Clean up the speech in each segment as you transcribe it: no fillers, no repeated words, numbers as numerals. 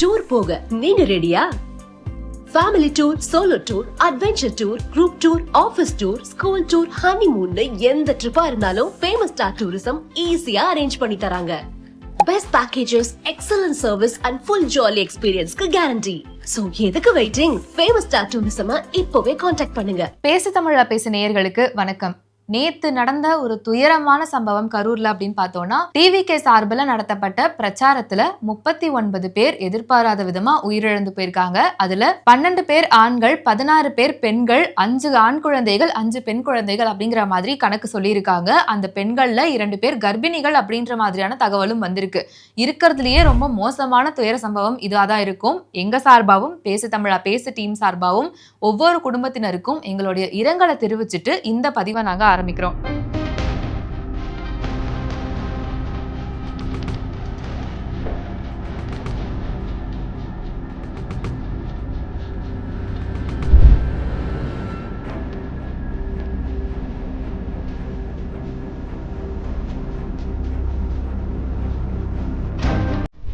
Tour போக நீங்க ரெடியா? Family tour, solo tour, adventure tour, group tour, office tour, school tour, honeymoon எந்த ட்ரிப்பா இருந்தாலும் ஃபேமஸ் ஸ்டார் டூரிசம் ஈஸியா அரேஞ்ச் பண்ணி தராங்க. Best packages, excellent service and full jolly எக்ஸ்பீரியன்ஸ்க்கு கேரண்டி. சோ எதுக்கு வெயிட்டிங்? ஃபேமஸ் ஸ்டார் டூரிசம் இப்போவே கான்டாக்ட் பண்ணுங்க. பேசு தமிழா பேசு நேயர்களுக்கு வணக்கம். நேத்து நடந்த ஒரு துயரமான சம்பவம் கரூர்ல அப்படின்னு பார்த்தோம்னா, டிவிகே சார்பில் நடத்தப்பட்ட பிரச்சாரத்துல 39 பேர் எதிர்பாராத விதமா உயிரிழந்து போயிருக்காங்க. அதுல 12 பேர் ஆண்கள், 16 பேர் பெண்கள், 5 ஆண் குழந்தைகள், 5 பெண் குழந்தைகள் அப்படிங்கிற மாதிரி கணக்கு சொல்லியிருக்காங்க. அந்த பெண்கள்ல 2 பேர் கர்ப்பிணிகள் அப்படின்ற மாதிரியான தகவலும் வந்திருக்கு. இருக்கிறதுலயே ரொம்ப மோசமான துயர சம்பவம் இதாதான் இருக்கும். எங்க சார்பாவும் பேசு தமிழா பேசு டீம் சார்பாவும் ஒவ்வொரு குடும்பத்தினருக்கும் எங்களுடைய இரங்கலை தெரிவிச்சுட்டு இந்த பதிவை நாங்க ஆரம்பிக்கிறோம்.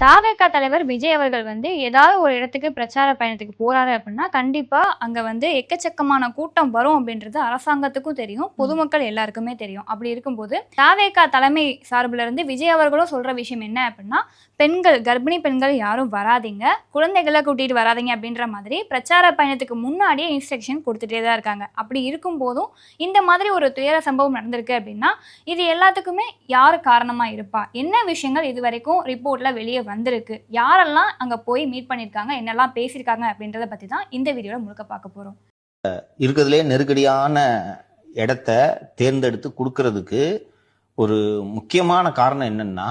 தாவேகா தலைவர் விஜய் அவர்கள் ஏதாவது ஒரு இடத்துக்கு பிரச்சார பயணத்துக்கு போறாரு அப்படின்னா கண்டிப்பா அங்க எக்கச்சக்கமான கூட்டம் வரும் அப்படின்றது அரசாங்கத்துக்கும் தெரியும், பொதுமக்கள் எல்லாருக்குமே தெரியும். அப்படி இருக்கும்போது தாவேகா தலைமை சார்பில் இருந்து விஜய் அவர்களும் சொல்ற விஷயம் என்ன அப்படின்னா, பெண்கள், கர்ப்பிணி பெண்கள் யாரும் வராதிங்க, குழந்தைகளை கூட்டிட்டு வராதிங்க அப்படின்ற மாதிரி பிரச்சார பயணத்துக்கு முன்னாடியே இன்ஸ்ட்ரக்ஷன் கொடுத்துட்டே தான் இருக்காங்க. அப்படி இருக்கும் போதும் இந்த மாதிரி ஒரு துயர சம்பவம் நடந்திருக்கு அப்படின்னா இது எல்லாத்துக்குமே யார் காரணமா இருப்பா, என்ன விஷயங்கள் இது வரைக்கும் ரிப்போர்ட்ல வெளியே வந்திருக்கு, யாரெல்லாம் அங்க போய் மீட் பண்ணிருக்காங்க, என்னெல்லாம் பேசியிருக்காங்க அப்படின்றத பத்தி தான் இந்த வீடியோல முழுக்க பார்க்க போறோம். இருக்கிறதுலே நெருக்கடியான இடத்த தேர்ந்தெடுத்து கொடுக்கறதுக்கு ஒரு முக்கியமான காரணம் என்னன்னா,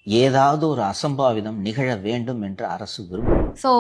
ஏதாவது ஒரு அசம்பாவிதம் நிகழ வேண்டும் என்று அரசு விரும்பும். ஸோ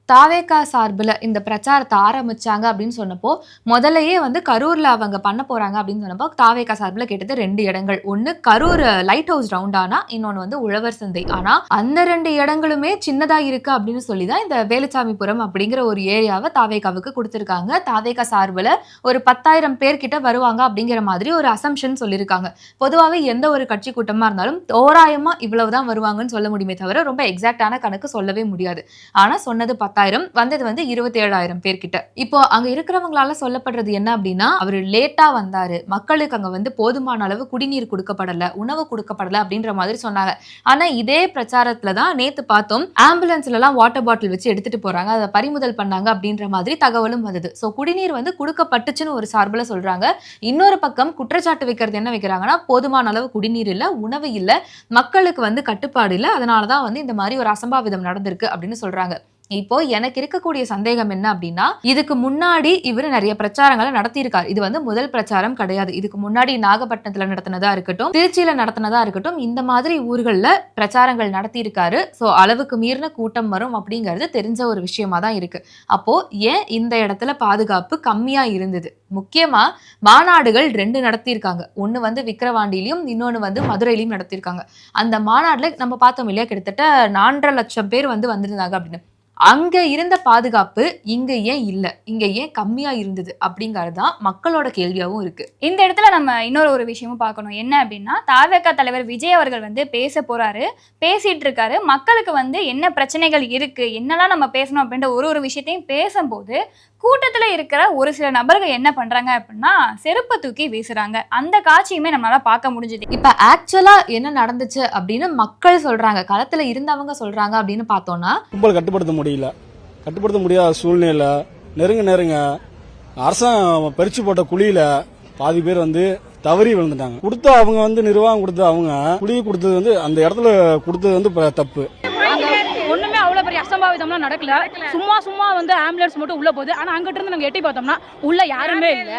தாவேகா சார்பில் இந்த பிரச்சாரத்தை ஆரம்பிச்சாங்க அப்படின்னு சொன்னப்போ முதலையே கரூர்ல அவங்க பண்ண போறாங்க அப்படின்னு சொன்னப்போ தாவேகா சார்பில் கேட்டது 2 இடங்கள். ஒன்று கரூர் லைட் ஹவுஸ் ரவுண்டானா, இன்னொன்று உழவர் சந்தை. ஆனா அந்த 2 இடங்களுமே சின்னதா இருக்கு அப்படின்னு சொல்லிதான் இந்த வேலுச்சாமிபுரம் அப்படிங்கிற ஒரு ஏரியாவை தாவேகாவுக்கு கொடுத்துருக்காங்க. தாவேகா சார்பில் ஒரு 10,000 பேர் கிட்ட வருவாங்க அப்படிங்கிற மாதிரி ஒரு அசம்ஷன் சொல்லியிருக்காங்க. பொதுவாகவே எந்த ஒரு கட்சி கூட்டமா இருந்தாலும் தோராயமா இவ்வளவுதான் வருவாங்கன்னு சொல்ல முடியுமே தவிர ரொம்ப எக்ஸாக்டான கணக்கு சொல்லவே முடியாது. ஆனா சொன்னது 10,000, வந்தது 27,000 பேர் கிட்ட. இப்போ அங்க இருக்கிறவங்களால சொல்லப்படுறது என்ன அப்படின்னா, அவரு லேட்டா வந்தாரு, மக்களுக்கு அங்க போதுமான அளவு குடிநீர் கொடுக்கப்படல, உணவு கொடுக்கப்படல அப்படின்ற மாதிரி சொன்னாங்க. ஆனா இதே பிரச்சாரத்துலதான் நேத்து பார்த்தோம், ஆம்புலன்ஸ்ல எல்லாம் வாட்டர் பாட்டில் வச்சு எடுத்துட்டு போறாங்க, அதை பறிமுதல் பண்ணாங்க அப்படின்ற மாதிரி தகவலும் வந்தது. சோ குடிநீர் கொடுக்கப்பட்டுச்சுன்னு ஒரு சார்பில சொல்றாங்க. இன்னொரு பக்கம் குற்றச்சாட்டு வைக்கிறது என்ன வைக்கிறாங்கன்னா, போதுமான அளவு குடிநீர் இல்ல, உணவு இல்ல, மக்களுக்கு கட்டுப்பாடு இல்ல, அதனாலதான் இந்த மாதிரி ஒரு அசம்பாவிதம் நடந்திருக்கு அப்படின்னு சொல்றாங்க. இப்போ எனக்கு இருக்கக்கூடிய சந்தேகம் என்ன அப்படின்னா, இதுக்கு முன்னாடி இவரு நிறைய பிரச்சாரங்களை நடத்தியிருக்காரு. இது முதல் பிரச்சாரம் கிடையாது. இதுக்கு முன்னாடி நாகப்பட்டினத்துல நடத்தினதா இருக்கட்டும், திருச்சியில நடத்தினதா இருக்கட்டும், இந்த மாதிரி ஊர்கள்ல பிரச்சாரங்கள் நடத்தியிருக்காரு. ஸோ அளவுக்கு மீறின கூட்டம் வரும் அப்படிங்கிறது தெரிஞ்ச ஒரு விஷயமா தான் இருக்கு. அப்போ ஏன் இந்த இடத்துல பாதுகாப்பு கம்மியா இருந்தது? முக்கியமா மாநாடுகள் 2 நடத்தியிருக்காங்க. ஒன்று விக்கிரவாண்டியிலையும் இன்னொன்று மதுரையிலையும் நடத்தியிருக்காங்க. அந்த மாநாடுல நம்ம பார்த்தோம் இல்லையா, கிட்டத்தட்ட 4.5 லட்சம் பேர் வந்திருந்தாங்க அப்படின்னு. அங்க இருந்த பாதுகாப்பு இங்க ஏன் இல்ல, இங்க ஏன் கம்மியா இருந்தது அப்படிங்கறதுதான் மக்களோட கேள்வியாவும் இருக்கு. இந்த இடத்துல நம்ம இன்னொரு விஷயமும் பார்க்கணும். என்ன அப்படின்னா, தாவேகா தலைவர் விஜய் அவர்கள் பேச போறாரு, பேசிட்டு இருக்காரு, மக்களுக்கு என்ன பிரச்சனைகள் இருக்கு, என்னெல்லாம் நம்ம பேசணும் அப்படின்ற ஒரு விஷயத்தையும் பேசும்போது கூட்டத்துல இருக்கிற ஒரு சில நபர்கள் என்ன பண்றாங்க அப்படின்னா செருப்பை தூக்கி வீசுறாங்க. அந்த காட்சியுமே நம்மளால பார்க்க முடிஞ்சது. இப்ப ஆக்சுவலா என்ன நடந்துச்சு அப்படின்னு மக்கள் சொல்றாங்க, களத்துல இருந்தவங்க சொல்றாங்க அப்படின்னு பார்த்தோம்னா, கும்பல் கட்டுப்படுத்த முடியாத சூழ்நிலை, நெருங்க அரசாங்கம் பறிச்சு போட்ட குழியில பாதி பேர் தவறி விழுந்துட்டாங்க. கொடுத்த அவங்க நிர்வாகம் கொடுத்த அவங்க குழி கொடுத்தது அந்த இடத்துல கொடுத்தது தப்பு. ஒண்ணுமே அவ்வளவு பெரிய அசம்பாவிதம்லாம் நடக்கல. சும்மா ஆம்புலன்ஸ் மட்டும் உள்ள போகுது. ஆனா அங்கிட்ட இருந்து நாங்க எட்டி பார்த்தோம்னா உள்ள யாருமே இல்ல.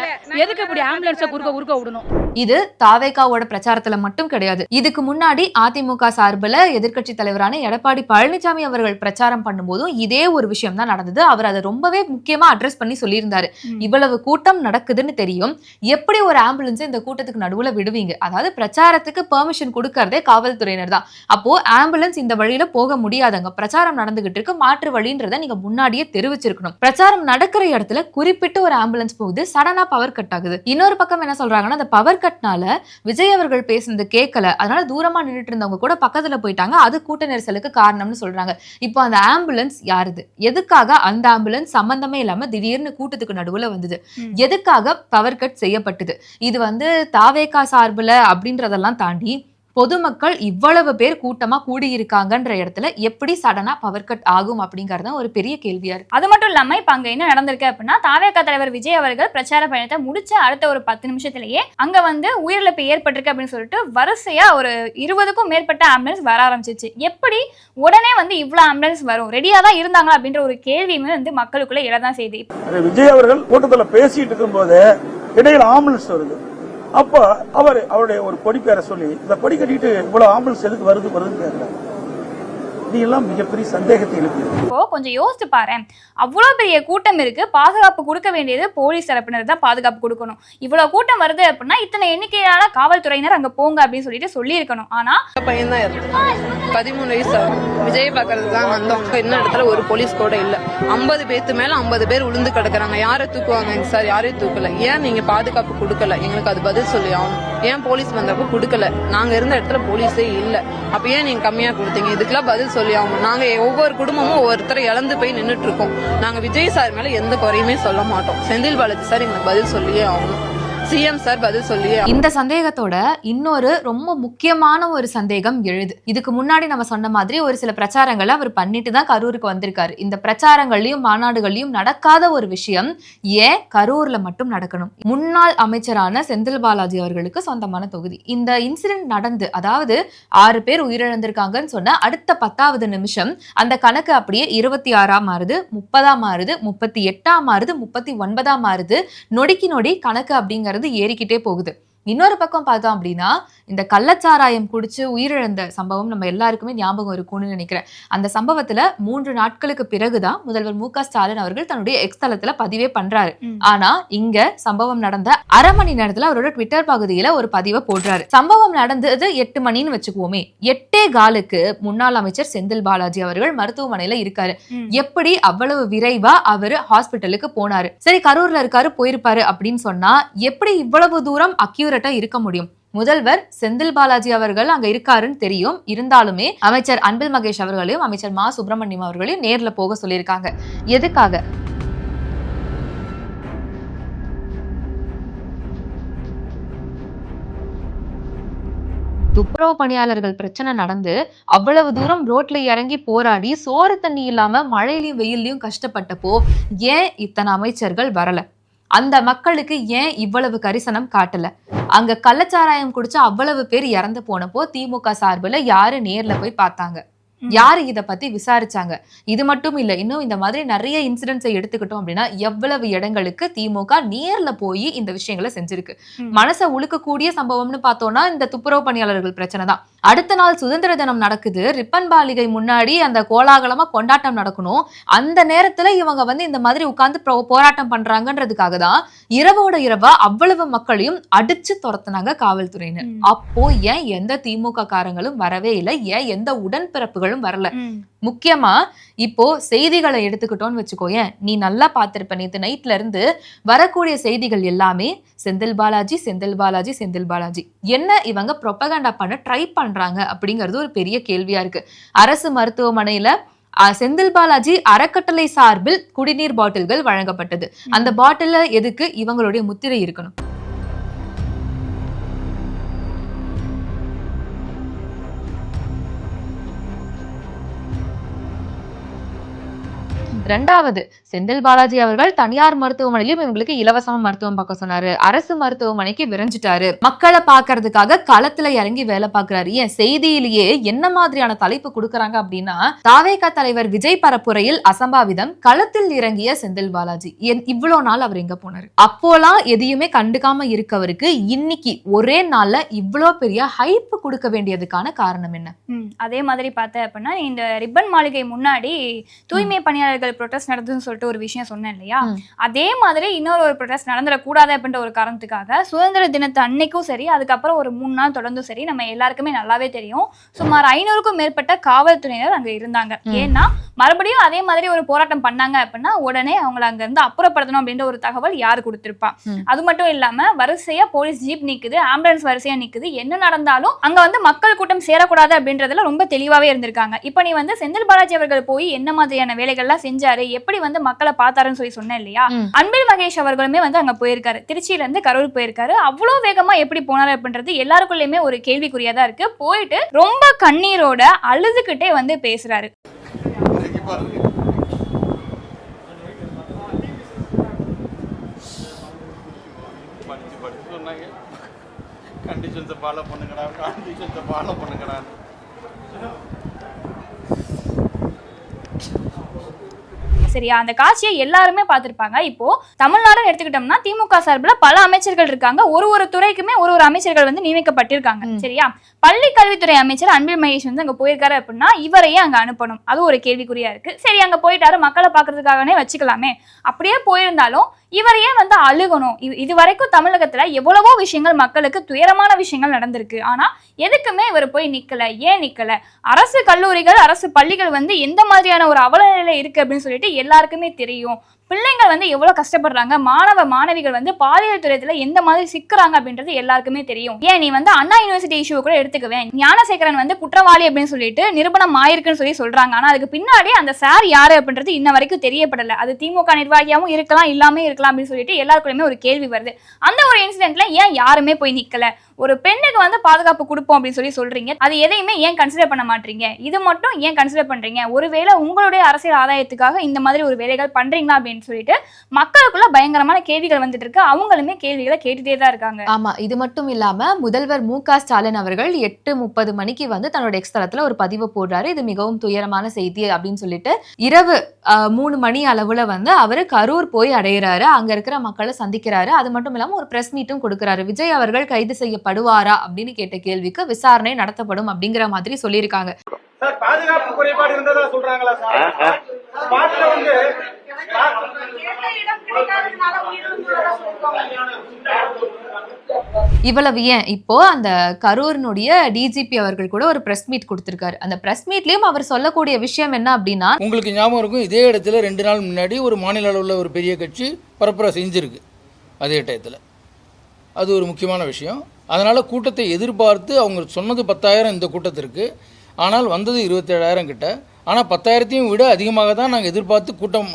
எதுக்கு இப்படி ஆம்புலன்ஸை குறுக்க விடணும்? இது தாவேகாவோட பிரச்சாரத்துல மட்டும் கிடையாது. இதுக்கு முன்னாடி அதிமுக சார்பில் எதிர்க்கட்சி தலைவரான எடப்பாடி பழனிசாமி அவர்கள் பிரச்சாரம் பண்ணும்போதும் இதே ஒரு விஷயம் தான் நடந்தது. அவர் அதை ரொம்பவே முக்கியமா அட்ரஸ் பண்ணி சொல்லியிருந்தாரு. இவ்வளவு கூட்டம் நடக்குதுன்னு தெரியும், எப்படி ஒரு ஆம்புலன்ஸ் இந்த கூட்டத்துக்கு நடுவுல விடுவீங்க? அதாவது பிரச்சாரத்துக்கு பெர்மிஷன் கொடுக்கறதே காவல்துறையினர் தான். அப்போ ஆம்புலன்ஸ் இந்த வழியில போக முடியாதுங்க, பிரச்சாரம் நடந்துகிட்டு இருக்கு, மாற்று வழின்றத நீங்க முன்னாடியே தெரிவிச்சிருக்கணும். பிரச்சாரம் நடக்கிற இடத்துல குறிப்பிட்டு ஒரு ஆம்புலன்ஸ் போகுது, சடனா பவர் கட் ஆகுது. இன்னொரு பக்கம் என்ன சொல்றாங்கன்னா, அந்த பவர் கட்னால விஜய் அவர்கள் பேசுனது கேட்கல, அதனால தூரமா நின்றுட்டு இருந்தவங்க கூட பக்கத்துல போயிட்டாங்க, அது கூட்ட நெரிசலுக்கு காரணம்னு சொல்றாங்க. இப்போ அந்த ஆம்புலன்ஸ் யாருது, எதுக்காக அந்த ஆம்புலன்ஸ் சம்பந்தமே இல்லாம திடீர்னு கூட்டத்துக்கு நடுவுல வந்தது, எதுக்காக பவர் கட் செய்யப்பட்டது, இது தாவேகா சார்புல அப்படின்றதெல்லாம் தாண்டி பொதுமக்கள் இவ்வளவு பேர் கூட்டமா கூடியிருக்காங்கன்ற இடத்துல எப்படி சடனா பவர் கட் ஆகும் அப்படிங்கறது ஒரு பெரிய கேள்வியா இருக்கு. அது மட்டும் இல்லாம இப்ப அங்க என்ன நடந்திருக்கு அப்படின்னா, தாவேகா தலைவர் விஜய் அவர்கள் பிரச்சார பயணத்தை முடிச்ச அடுத்த ஒரு 10 நிமிஷத்திலேயே அங்க உயிரிழப்பு ஏற்பட்டிருக்கு அப்படின்னு சொல்லிட்டு வரிசையா ஒரு 20க்கும் மேற்பட்ட ஆம்புலன்ஸ் வர ஆரம்பிச்சிச்சு. எப்படி உடனே இவ்வளவு ஆம்புலன்ஸ் வரும், ரெடியா தான் இருந்தாங்களா அப்படின்ற ஒரு கேள்வியுமே மக்களுக்குள்ள எழதான் செய்யுது. விஜய் அவர்கள் கூட்டத்துல பேசிட்டு இருக்கும் போது இடையில ஆம்புலன்ஸ் வருது. அப்ப அவருடைய ஒரு கொடி பேரை சொல்லி இந்த கொடி கட்டிட்டு இவ்வளவு ஆம்புலன்ஸ் எதுக்கு வருதுன்னு கேட்கிறாங்க. இது எல்லாம் மிகப்பெரிய சந்தேகத்தை எழுப்பி. இப்போ கொஞ்சம் யோசிச்சு பாரு, அவ்வளவு பெரிய கூட்டம் இருக்கு, பாதுகாப்பு கொடுக்க வேண்டியது போலீஸ் தரப்பினர் தான் பாதுகாப்பு கொடுக்கணும். இவ்வளவு கூட்டம் வருது அப்படின்னா இத்தனை எண்ணிக்கையான காவல்துறையினர் அங்க போங்க அப்படின்னு சொல்லிட்டு சொல்லி இருக்கணும். ஆனா பையன் தான் இருக்கு, 13 வயசு ஆகும். விஜய் பாக்குறதுக்கு தான் வந்தோம். இன்னும் இடத்துல ஒரு போலீஸ் கூட இல்ல. 50 பேருக்கு மேல 50 பேர் உளுந்து கிடக்குறாங்க. யாரை தூக்குவாங்க சார்? யாரையும் தூக்கல. ஏன் நீங்க பாதுகாப்பு கொடுக்கல? எங்களுக்கு அது பதில் சொல்லி ஆகணும். ஏன் போலீஸ் வந்தப்ப கொடுக்கல? நாங்க இருந்த இடத்துல போலீஸே இல்ல. அப்ப ஏன் நீங்க கம்மியா கொடுத்தீங்க? இதுக்கெல்லாம் பதில் சொல்லி ஆகணும். நாங்க ஒவ்வொரு குடும்பமும் ஒவ்வொருத்தரை இழந்து போய் நின்றுட்டு இருக்கோம். நாங்க விஜய் சார் மேல எந்த குறையுமே சொல்ல மாட்டோம். செந்தில் பாலாஜி சார் எங்களுக்கு பதில் சொல்லியே ஆகணும். சிஎம் சார் பதில் சொல்லியே. இந்த சந்தேகத்தோட இன்னொரு ரொம்ப முக்கியமான ஒரு சந்தேகம் எழுது. இதுக்கு முன்னாடி நம்ம சொன்ன மாதிரி ஒரு சில பிரச்சாரங்களை அவர் பண்ணிட்டு தான் கரூருக்கு வந்திருக்காரு. இந்த பிரச்சாரங்கள்லயும் மாநாடுகள்லயும் நடக்காத ஒரு விஷயம் ஏன் கரூர்ல மட்டும் நடக்கணும்? முன்னாள் அமைச்சரான செந்தில் பாலாஜி அவர்களுக்கு சொந்தமான தொகுதி. இந்த இன்சிடென்ட் நடந்து, அதாவது 6 பேர் உயிரிழந்திருக்காங்கன்னு சொன்ன அடுத்த 10வது நிமிஷம் அந்த கணக்கு அப்படியே 26 மாறுது, 30 மாறுது, 38 மாறுது, 39 மாறுது. நொடிக்கு நொடி கணக்கு அப்படிங்கிறது ஏறிக்கிட்டே போகுது. இன்னொரு பக்கம் பார்த்தோம் அப்படின்னா, இந்த கள்ளச்சாராயம் குடிச்சு உயிரிழந்த சம்பவம் நம்ம எல்லாருக்குமே ஞாபகம் இருக்கும்னு நினைக்கிறேன். அந்த சம்பவத்துல 3 நாட்களுக்கு பிறகுதான் முதல்வர் மு.க. ஸ்டாலின் அவர்கள் தன்னுடைய எக்ஸ் தளத்துல பதிவே பண்றாரு. ஆனா இங்க சம்பவம் நடந்த அரை மணி நேரத்துல அவரோட ட்விட்டர் பகுதியில ஒரு பதிவை போடுறாரு. சம்பவம் நடந்தது 8 மணின்னு வச்சுக்குவோமே, 8:15 முன்னாள் அமைச்சர் செந்தில் பாலாஜி அவர்கள் மருத்துவமனையில இருக்காரு. எப்படி அவ்வளவு விரைவா அவரு ஹாஸ்பிட்டலுக்கு போனாரு? சரி, கரூர்ல இருக்காரு, போயிருப்பாரு அப்படின்னு சொன்னா எப்படி இவ்வளவு தூரம் அக்யூரேட்டா இருக்க முடியும்? முதல்வர் செந்தில் பாலாஜி அவர்கள் அங்க இருக்காருன்னு தெரியும், இருந்தாலுமே அமைச்சர் அன்பில் மகேஷ் அவர்களையும் அமைச்சர் மா சுப்பிரமணியம் அவர்களையும் நேர்ல போக சொல்லியிருக்காங்க. எதுக்காக? துப்புரவு பணியாளர்கள் பிரச்சனை நடந்து அவ்வளவு தூரம் ரோட்ல இறங்கி போராடி சோறு தண்ணி இல்லாம மழையிலயும் வெயிலையும் கஷ்டப்பட்டப்போ ஏன் இத்தனை அமைச்சர்கள் வரல? அந்த மக்களுக்கு ஏன் இவ்வளவு கரிசனம் காட்டல? அங்க கள்ளச்சாராயம் குடிச்ச அவ்வளவு பேர் இறந்து போனப்போ திமுக சார்புல யாரு நேர்ல போய் பார்த்தாங்க? யாரு இத பத்தி விசாரிச்சாங்க? இது மட்டும் இல்ல, இன்னும் இந்த மாதிரி நிறைய இன்சிடென்ட்ஸை எடுத்துக்கிட்டோம் அப்படின்னா எவ்வளவு இடங்களுக்கு திமுக நேர்ல போய் இந்த விஷயங்களை செஞ்சிருக்கு. மனசை உழுக்கக்கூடிய சம்பவம்னு பார்த்தோம்னா இந்த துப்புரவு பணியாளர்கள் பிரச்சனை தான். அடுத்த நாள் சுதந்திர தினம் நடக்குது, ரிப்பன் பாலிகை முன்னாடி அந்த கோலாகலமா கொண்டாட்டம் நடக்கணும். அந்த நேரத்துல இவங்க இந்த மாதிரி உட்கார்ந்து போராட்டம் பண்றாங்கன்றதுக்காக தான் இரவோட இரவா அவ்வளவு மக்களையும் அடிச்சு துரத்துனாங்க காவல்துறையினர். அப்போ ஏன் எந்த திமுக காரங்களும் வரவே இல்லை? ஏன் எந்த உடன்பிறப்புகளும் வரல? முக்கியமா இப்போ செய்திகளை எடுத்துக்கிட்டோம்னு வச்சுக்கோயேன், நீ நல்லா பார்த்திருப்ப, நேத்து நைட்ல இருந்து வரக்கூடிய செய்திகள் எல்லாமே செந்தில் பாலாஜி, செந்தில் பாலாஜி, செந்தில் பாலாஜி. என்ன இவங்க ப்ரொபகண்டா பண்ண ட்ரை பண்றாங்க அப்படிங்கிறது ஒரு பெரிய கேள்வியா இருக்கு. அரசு மருத்துவமனையில செந்தில் பாலாஜி அறக்கட்டளை சார்பில் குடிநீர் பாட்டில்கள் வழங்கப்பட்டது. அந்த பாட்டில எதுக்கு இவங்களுடைய முத்திரை இருக்கணும்? ரெண்டாவது, செந்தில் பாலாஜி அவர்கள் தனியார் மருத்துவமனையிலும் இவங்களுக்கு இலவசமா மருத்துவம் பார்க்க சொன்னாரு. அரசு மருத்துவமனைக்கு விரைஞ்சிட்டாரு. மக்களை பாக்குறதுக்காக களத்துல இறங்கி வேலை பாக்குறாரு. ஏன் செய்தியிலேயே என்ன மாதிரியான தலைப்பு கொடுக்கறாங்க அப்படின்னா, தாவேகா தலைவர் விஜய் பரப்புரையில் அசம்பாவிதம், களத்தில் இறங்கிய செந்தில் பாலாஜி. இவ்வளவு நாள் அவர் எங்க போனாரு? அப்போலாம் எதையுமே கண்டுக்காம இருக்கவருக்கு இன்னைக்கு ஒரே நாள்ல இவ்வளவு பெரிய ஹைப் கொடுக்க வேண்டியதுக்கான காரணம் என்ன? அதே மாதிரி பார்த்த அப்படின்னா, இந்த ரிப்பன் மாளிகை முன்னாடி தூய்மை பணியாளர்கள் விவசாயிகள் ப்ரொடெஸ்ட் நடந்ததுன்னு சொல்லிட்டு ஒரு விஷயம் சொன்னேன் இல்லையா, அதே மாதிரி இன்னொரு ஒரு ப்ரொடெஸ்ட் நடந்துடக்கூடாது அப்படின்ற ஒரு காரணத்துக்காக சுதந்திர தினத்து அன்னைக்கும் சரி, அதுக்கப்புறம் ஒரு 3 நாள் தொடர்ந்தும் சரி, நம்ம எல்லாருக்குமே நல்லாவே தெரியும், சுமார் 500க்கும் மேற்பட்ட காவல்துறையினர் அங்க இருந்தாங்க. ஏன்னா மறுபடியும் அதே மாதிரி ஒரு போராட்டம் பண்ணாங்க அப்படின்னா உடனே அவங்களை அங்க இருந்து அப்புறப்படுத்தணும் அப்படின்ற ஒரு தகவல் யாரு கொடுத்திருப்பா. அது மட்டும் இல்லாம வரிசையா போலீஸ் ஜீப் நிக்குது, ஆம்புலன்ஸ் வரிசையா நிக்குது, என்ன நடந்தாலும் அங்க வந்து மக்கள் கூட்டம் சேரக்கூடாது அப்படின்றதுல ரொம்ப தெளிவாவே இருந்திருக்காங்க. இப்ப நீ வந்து செந்தில் பாலாஜி அவர்கள் போய் என்ன மாதிரியான வேலைகள்லாம் செஞ்சாரு, எப்படி வந்து மக்களை பார்த்தாருன்னு சொல்லி சொன்னேன் இல்லையா, அன்பில் மகேஷ் அவர்களுமே வந்து அங்க போயிருக்காரு, திருச்சியில இருந்து கரூர் போயிருக்காரு. அவ்வளவு வேகமா எப்படி போனாரு அப்படின்றது எல்லாருக்குள்ளயுமே ஒரு கேள்விக்குறியா தான் இருக்கு. போயிட்டு ரொம்ப கண்ணீரோட அழுதுகிட்டே வந்து பேசுறாரு. கண்டிஷன்ஸை ஃபாலோ பண்ணுங்கடா, கண்டிஷன்ஸை ஃபாலோ பண்ணுங்கடா. சரியா, அந்த காட்சியை எல்லாருமே பார்த்திருப்பாங்க. இப்போ தமிழ்நாடுன்னு எடுத்துக்கிட்டோம்னா திமுக சார்பில் பல அமைச்சர்கள் இருக்காங்க, ஒரு துறைக்குமே ஒரு அமைச்சர்கள் வந்து நியமிக்கப்பட்டிருக்காங்க. சரியா, பள்ளி கல்வித்துறை அமைச்சர் அன்பில் மகேஷ் வந்து அங்க போயிருக்காரு அப்படின்னா இவரையே அங்க அனுப்பணும், அது ஒரு கேள்விக்குறியா இருக்கு. சரி, அங்க போயிட்டாரு, மக்களை பாக்குறதுக்காகவே வச்சுக்கலாமே. அப்படியே போயிருந்தாலும் இவரையே வந்து அழுகணும். இது வரைக்கும் தமிழகத்துல எவ்வளவோ விஷயங்கள் மக்களுக்கு துயரமான விஷயங்கள் நடந்திருக்கு, ஆனா எதுக்குமே இவர் போய் நிக்கல. ஏன் நிக்கல? அரசு கல்லூரிகள், அரசு பள்ளிகள் வந்து எந்த மாதிரியான ஒரு அவல நிலை இருக்கு அப்படின்னு சொல்லிட்டு எல்லாருக்குமே தெரியும். பிள்ளைங்கள் வந்து எவ்வளவு கஷ்டப்படுறாங்க, மாணவிகள் வந்து பாலியல் துறையில எந்த மாதிரி சிக்குறாங்க அப்படின்றது எல்லாருக்குமே தெரியும். ஏன் நீ வந்து அண்ணா யூனிவர்சிட்டி இஷ்யூ கூட எடுத்துக்குவேன், ஞானசேகரன் வந்து குற்றவாளி அப்படின்னு சொல்லிட்டு நிரூபணம் ஆயிருக்குன்னு சொல்லி சொல்றாங்க. ஆனா அதுக்கு பின்னாடி அந்த சார் யாரு அப்படின்றது இன்ன வரைக்கும் தெரியப்படல. அது திமுக நிர்வாகியாவும் இருக்கலாம், இல்லாம இருக்கலாம் அப்படின்னு சொல்லிட்டு எல்லாருக்குள்ளயுமே ஒரு கேள்வி வருது. அந்த ஒரு இன்சிடென்ட்ல ஏன் யாருமே போய் நிக்கல? ஒரு பெண்ணுக்கு வந்து பாதுகாப்பு கொடுப்போம் அப்படின்னு சொல்லி சொல்றீங்க, அது எதையுமே ஏன் கன்சிடர் பண்ண மாட்டீங்க? இது மட்டும் ஏன் கன்சிடர் பண்றீங்க? ஒருவேளை உங்களுடைய அரசியல் ஆதாயத்துக்காக இந்த மாதிரி ஒரு வேலைகள் பண்றீங்களா அப்படின்னு சொல்லிட்டு மக்களுக்குள்ள பயங்கரமான கேள்விகள் வந்துட்டு இருக்கு. அவங்களுமே கேள்விகளை கேட்டுட்டே தான் இருக்காங்க. ஆமா, இது மட்டும் இல்லாம முதல்வர் மு.க. ஸ்டாலின் அவர்கள் 8:30 மணிக்கு வந்து தன்னோட எக்ஸ் தளத்துல ஒரு பதிவு போடுறாரு. இது மிகவும் துயரமான செய்தி அப்படின்னு சொல்லிட்டு இரவு 3 மணி அளவுல வந்து அவரு கரூர் போய் அடையிறாரு, அங்க இருக்கிற மக்களை சந்திக்கிறாரு. அது மட்டும் இல்லாம ஒரு பிரஸ் மீட்டும் கொடுக்கிறாரு. விஜய் அவர்கள் கைது செய்யப்படுவாரா அப்படின்னு கேட்ட கேள்விக்கு விசாரணை நடத்தப்படும் அப்படிங்கிற மாதிரி சொல்லியிருக்காங்க. பாதுகாப்பு குறைபாடு இருந்ததா சொல்றாங்களா சார்? ஸ்பாட்ல வந்து இவ்வளவு ஏன், இப்போ அந்த கரூரினுடைய டிஜிபி அவர்கள் கூட ஒரு பிரஸ் மீட் கொடுத்திருக்காரு. அந்த பிரஸ் மீட்லயும் அவர் சொல்லக்கூடிய விஷயம் என்ன அப்படின்னா, உங்களுக்கு ஞாபகம் இருக்கும், இதே இடத்துல 2 நாள் முன்னாடி ஒரு மாநில அளவில் ஒரு பெரிய கட்சி பரப்புரை செஞ்சிருக்கு அதே டயத்தில். அது ஒரு முக்கியமான விஷயம். அதனால் கூட்டத்தை எதிர்பார்த்து அவங்க சொன்னது 10,000 இந்த கூட்டத்திற்கு, ஆனால் வந்தது 27,000 கிட்ட. ஆனால் 10,000ஐயும் விட அதிகமாக தான் நாங்கள் எதிர்பார்த்து கூட்டம்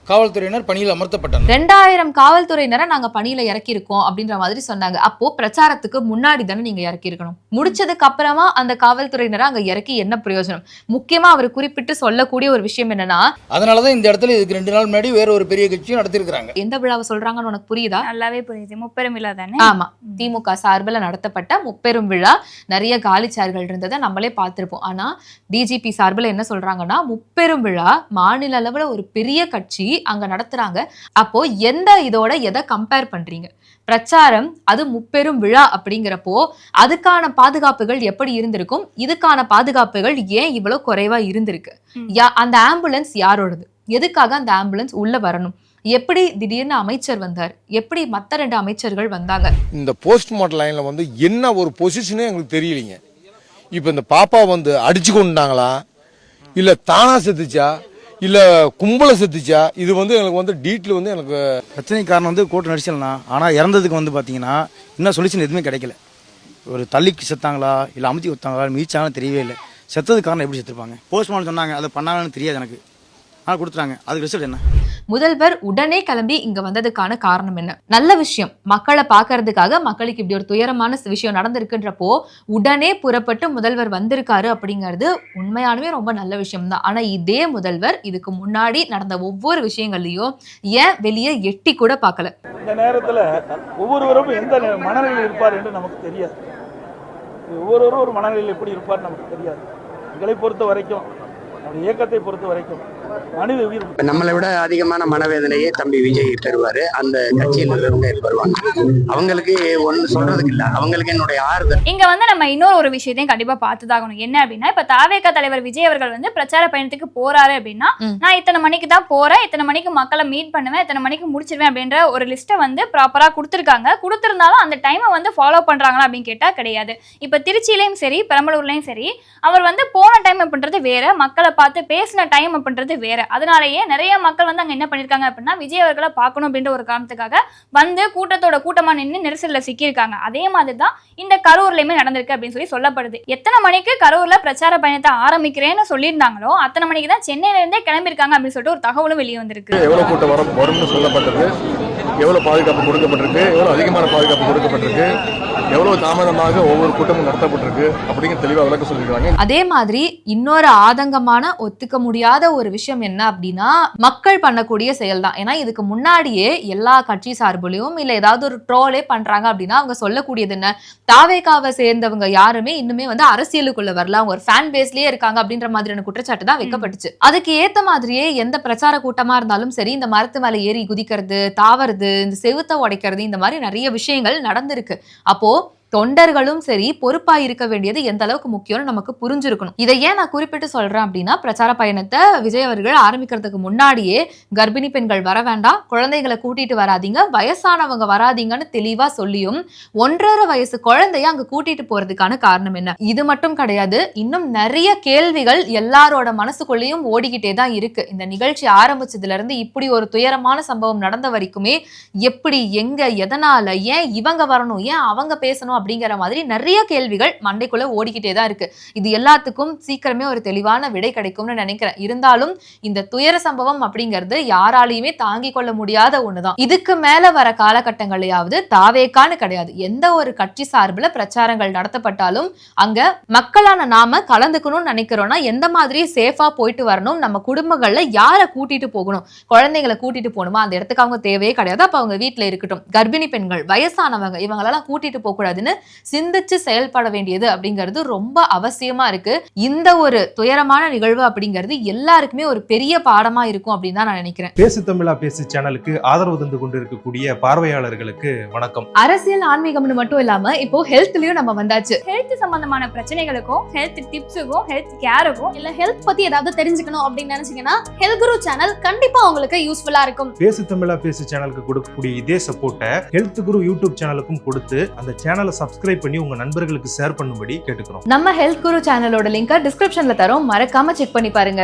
காவல்துறையினர் பணியில் அமர்த்தப்பட்டாங்க. 2000 காவல்துறையினரை நாங்க பணியில இறக்கியிருக்கோம் அப்படின்ற மாதிரி சொன்னாங்க. அப்போ பிரச்சாரத்துக்கு முன்னாடி தானே நீங்க இறக்கியிருக்கணும். முடிச்சதுக்கு அப்புறமா அந்த காவல்துறையினரை அங்க இறக்கி என்ன பிரயோஜனம்? முக்கியமா அவர் குறிப்பிட்டு சொல்லக்கூடிய ஒரு விஷயம் என்னன்னா, அதனாலதான் இந்த இடத்துல இதுக்கு 2 நாள் முன்னாடி வேற ஒரு பெரிய கட்சியும் நடத்திருக்காங்க. எந்த விழாவை சொல்றாங்கன்னு உனக்கு புரியுதா? நல்லாவே புரியுது, முப்பெரும் விழா தானே. ஆமா, திமுக சார்பில் நடத்தப்பட்ட முப்பெரும் விழா. நிறைய காலி சேர்கள் இருந்ததை நம்மளே பார்த்திருப்போம். ஆனா டிஜிபி சார்பில் என்ன சொல்றாங்கன்னா, முப்பெரும் விழா மாநில அளவுல ஒரு பெரிய கட்சி அங்க நடத்துறாங்க. அப்போ எந்த இதோட எதை கம்பேர் பண்றீங்க? பிரச்சாரம் அது முப்பெரும் விழா அப்படிங்கிறப்போ அதுக்கான பாதுகாப்புகள் எப்படி இருந்திருக்கும், இதுக்கான பாதுகாப்புகள் ஏன் இவ்வளவு குறைவா இருந்திருக்கு? அந்த ஆம்புலன்ஸ் யாரோடது? எதுக்காக அந்த ஆம்புலன்ஸ் உள்ள வரணும்? எப்படி திடீர்னு அமைச்சர் வந்தார்? எப்படி மற்ற 2 அமைச்சர்கள் வந்தாங்க? இந்த போஸ்ட்மார்ட்டம் லைன்ல வந்து என்ன ஒரு பொசிஷனே எங்களுக்கு தெரியலீங்க. இப்போ இந்த பாப்பா வந்து அடிச்சு கொண்டாங்களா, இல்ல தானா செத்துச்சா, இல்ல கும்பல செத்துச்சா, இது வந்து எனக்கு வந்து டீட்டெயில் வந்து எனக்கு பிரச்சனை காரணம் வந்து கோர்ட்டு நடிச்சல்னா. ஆனால் இறந்ததுக்கு வந்து பார்த்தீங்கன்னா இன்னும் சொல்யூஷன் எதுவுமே கிடைக்கல. ஒரு தள்ளிக்கு செத்தாங்களா இல்லை அமுத்தி வைத்தாங்களா மீச்சாங்கன்னு தெரியவே இல்லை. செத்தது காரணம் எப்படி செத்துருப்பாங்க? போஸ்ட்மார்ட்டம் சொன்னாங்க, அதை பண்ணாங்கன்னு தெரியாது எனக்கு. ஆனால் கொடுத்துட்டாங்க, அதுக்கு ரிசல்ட் என்ன? முதல்வர் உடனே கிளம்பி இங்க வந்ததுக்கான காரணம் என்ன? நல்ல விஷயம், மக்களை பாக்குறதுக்காக, மக்களுக்கு இப்படி ஒரு துயரமான விஷயம் நடந்திருக்குன்றப்போ உடனே புறப்பட்டு முதல்வர் வந்திருக்காரு அப்படிங்கிறது உண்மையானவே ரொம்ப நல்ல விஷயம் தான். ஆனா இதே முதல்வர் இதுக்கு முன்னாடி நடந்த ஒவ்வொரு விஷயங்கள்லயும் ஏன் வெளியே எட்டி கூட பார்க்கல? இந்த நேரத்தில் ஒவ்வொருவரும் எந்த மனநிலையில் இருப்பார் என்று நமக்கு தெரியாது. ஒவ்வொருவரும் ஒரு மனநிலையில் எப்படி இருப்பார் நமக்கு தெரியாது. எங்களை பொறுத்த வரைக்கும், நம்முடைய இயக்கத்தை பொறுத்த வரைக்கும் மனித உயிர். நம்மளை விட அதிகமான மனவேதனையே தம்பி விஜய் பெறுவாரு. அந்த கட்சியில் இருக்கிறவங்க பெறுவாங்க. அவங்களுக்கு ஒண்ணு சொல்றதுக்கு இல்ல, அவங்களுக்கு என்னுடைய ஆறுதல். இங்க வந்து நம்ம இன்னொரு ஒரு விஷயத்தையும் கண்டிப்பா பார்த்துதாகணும். என்ன அப்படின்னா, இப்ப தாவேகா தலைவர் விஜய் அவர்கள் வந்து பிரச்சார பயணத்துக்கு போறாரு அப்படின்னா, நான் இத்தனை மணிக்கு தான் போறேன், இத்தனை மணிக்கு மக்களை மீட் பண்ணுவேன், இத்தனை மணிக்கு முடிச்சிருவேன் அப்படின்ற ஒரு லிஸ்ட்டை வந்து ப்ராப்பரா கொடுத்துருக்காங்க. கொடுத்திருந்தாலும் அந்த டைமை வந்து ஃபாலோ பண்றாங்களா அப்படின்னு கேட்டா கிடையாது. இப்ப திருச்சியிலையும் சரி, பெரம்பலூர்லயும் சரி, அவர் வந்து போன டைம் அப்படின்றது வேற, மக்களை பார்த்து பேசின டைம் அப்படின்றது வேற. அதனாலேயே நிறைய மக்கள் வந்து அங்க என்ன பண்ணிருக்காங்க அப்படின்னா, விஜய் அவர்களை பார்க்கணும் அப்படின்ற ஒரு காரணத்துக்காக வந்து கூட்டத்தோட கூட்டமா நின்று நெரிசல்ல சிக்கியிருக்காங்க. அதே மாதிரி தான் இந்த கரூர்லயுமே நடந்திருக்கு அப்படின்னு சொல்லப்படுது. எத்தனை மணிக்கு கரூர்ல பிரச்சார பயணத்தை ஆரம்பிக்கிறேன்னு சொல்லியிருந்தாங்களோ அத்தனை மணிக்கு தான் சென்னையில இருந்தே கிளம்பியிருக்காங்க அப்படின்னு சொல்லிட்டு ஒரு தகவலும் வெளியே வந்திருக்கு. எவ்வளவு கூட்டம் வரும்னு சொல்லப்பட்டது, எவ்வளவு பாதுகாப்பு கொடுக்கப்பட்டிருக்கு, எவ்வளவு அதிகமான பாதுகாப்பு கொடுக்கப்பட்டிருக்கு, எவ்வளவு தாமதமாக ஒவ்வொரு கூட்டமும் நடத்தப்பட்டிருக்கு அப்படிங்கிற தெளிவாக விளக்க சொல்லியிருக்காங்க. அதே மாதிரி இன்னொரு ஆதங்கமான ஒத்துக்க முடியாத ஒரு விஷயம் என்ன அப்படின்னா, மக்கள் பண்ணக்கூடிய செயல் தான். ஏன்னா இதுக்கு முன்னாடியே எல்லா கட்சி சார்புலையும் இல்ல ஏதாவது ஒரு ட்ரோலே பண்றாங்க அப்படின்னா அவங்க சொல்லக்கூடியது என்ன, தாவேகாவை சேர்ந்தவங்க யாருமே இன்னுமே வந்து அரசியலுக்குள்ள வரல, அவங்க ஒரு ஃபேன் பேஸ்லயே இருக்காங்க அப்படின்ற மாதிரியான குற்றச்சாட்டு தான் வைக்கப்பட்டுச்சு. அதுக்கு ஏத்த மாதிரியே எந்த பிரச்சார கூட்டமா இருந்தாலும் சரி, இந்த மரத்து மேல ஏறி குதிக்கிறது, தாவறது, இந்த செவுத்த உடைக்கிறது, இந்த மாதிரி நிறைய விஷயங்கள் நடந்திருக்கு. அப்போ தொண்டர்களும் சரி பொறுப்பா இருக்க வேண்டியது எந்த அளவுக்கு முக்கியம்னு நமக்கு புரிஞ்சிருக்கணும். இதை ஏன் நான் குறிப்பிட்டு சொல்றேன் அப்படின்னா, பிரச்சார பயணத்தை விஜய் அவர்கள் ஆரம்பிக்கிறதுக்கு முன்னாடியே கர்ப்பிணி பெண்கள் வர வேண்டாம், குழந்தைகளை கூட்டிட்டு வராதீங்க, வயசானவங்க வராதீங்கன்னு தெளிவா சொல்லியும் 1.5 வயசு குழந்தைய அங்க கூட்டிட்டு போறதுக்கான காரணம் என்ன? இது மட்டும் கிடையாது, இன்னும் நிறைய கேள்விகள் எல்லாரோட மனசுக்குள்ளேயும் ஓடிக்கிட்டே தான் இருக்கு. இந்த நிகழ்ச்சி ஆரம்பிச்சதுல இருந்து இப்படி ஒரு துயரமான சம்பவம் நடந்த வரைக்குமே எப்படி, எங்க, எதனால, ஏன் இவங்க வரணும், ஏன் அவங்க பேசணும் அப்படிங்கிற மாதிரி நிறைய கேள்விகள் மண்டைக்குள்ள ஓடிக்கிட்டே தான் இருக்கு. இது எல்லாத்துக்கும் சீக்கிரமே ஒரு தெளிவான விடை கிடைக்கும்னு நினைக்கிறேன். இருந்தாலும் இந்த துயர சம்பவம் அப்படிங்கிறது யாராலையுமே தாங்கிக் கொள்ள முடியாத ஒண்ணுதான். இதுக்கு மேல வர காலகட்டங்களையாவது தாவேக்கான்னு கிடையாது, எந்த ஒரு கட்சி சார்பில் பிரச்சாரங்கள் நடத்தப்பட்டாலும் அங்க மக்களான நாம கலந்துக்கணும்னு நினைக்கிறோம்னா எந்த மாதிரி சேஃபா போயிட்டு வரணும், நம்ம குடும்பங்கள்ல யாரை கூட்டிட்டு போகணும், குழந்தைங்களை கூட்டிட்டு போகணுமா, அந்த இடத்துக்கு அவங்க தேவையே கிடையாது, அப்ப அவங்க வீட்டுல இருக்கட்டும். கர்ப்பிணி பெண்கள், வயசானவங்க, இவங்களெல்லாம் கூட்டிட்டு போக கூடாதுன்னு சிந்திச்சு செயல்பட வேண்டியது அப்படிங்கிறது ரொம்ப அவசியமா இருக்கு. இந்த ஒரு துயரமான நிகழ்வு அப்படிங்கிறது எல்லாருக்குமே ஒரு பெரிய பாடமா இருக்கும் அப்படின்னு தான் நான் நினைக்கிறேன். பேசு தமிழா பேசு சேனலுக்கு ஆதரவு தந்து கொண்டிருக்கக்கூடிய பார்வையாளர்களுக்கு வணக்கம். அரசியல் ஆன்மீகம்னு மட்டும் இல்லாம இப்போ ஹெல்த்லயும் நம்ம வந்தாச்சு. ஹெல்த் சம்பந்தமான பிரச்சனைகளுக்கும், ஹெல்த் டிப்ஸுக்கும், ஹெல்த் கேருக்கும், இல்ல ஹெல்த் பத்தி ஏதாவது தெரிஞ்சுக்கணும் அப்படின்னு நினைச்சீங்கன்னா ஹெல்த் குரு சேனல் கண்டிப்பா உங்களுக்கு யூஸ்ஃபுல்லா இருக்கும். பேசு தமிழா பேசு சேனலுக்கு கொடுக்கக்கூடிய இதே சப்போர்ட்டை ஹெல்த் குரு யூடியூப் சேனலுக்கும் கொடுத்து அந்த சேனலை சப்ஸ்கிரைப் பண்ணி உங்க நண்பர்களுக்கு ஷேர் பண்ணும்படி கேட்டுக்கிறோம். நம்ம ஹெல்த் குரு சேனலோட லிங்கை டிஸ்கிரிப்ஷன்ல தரோம், மறக்காம செக் பண்ணி பாருங்க.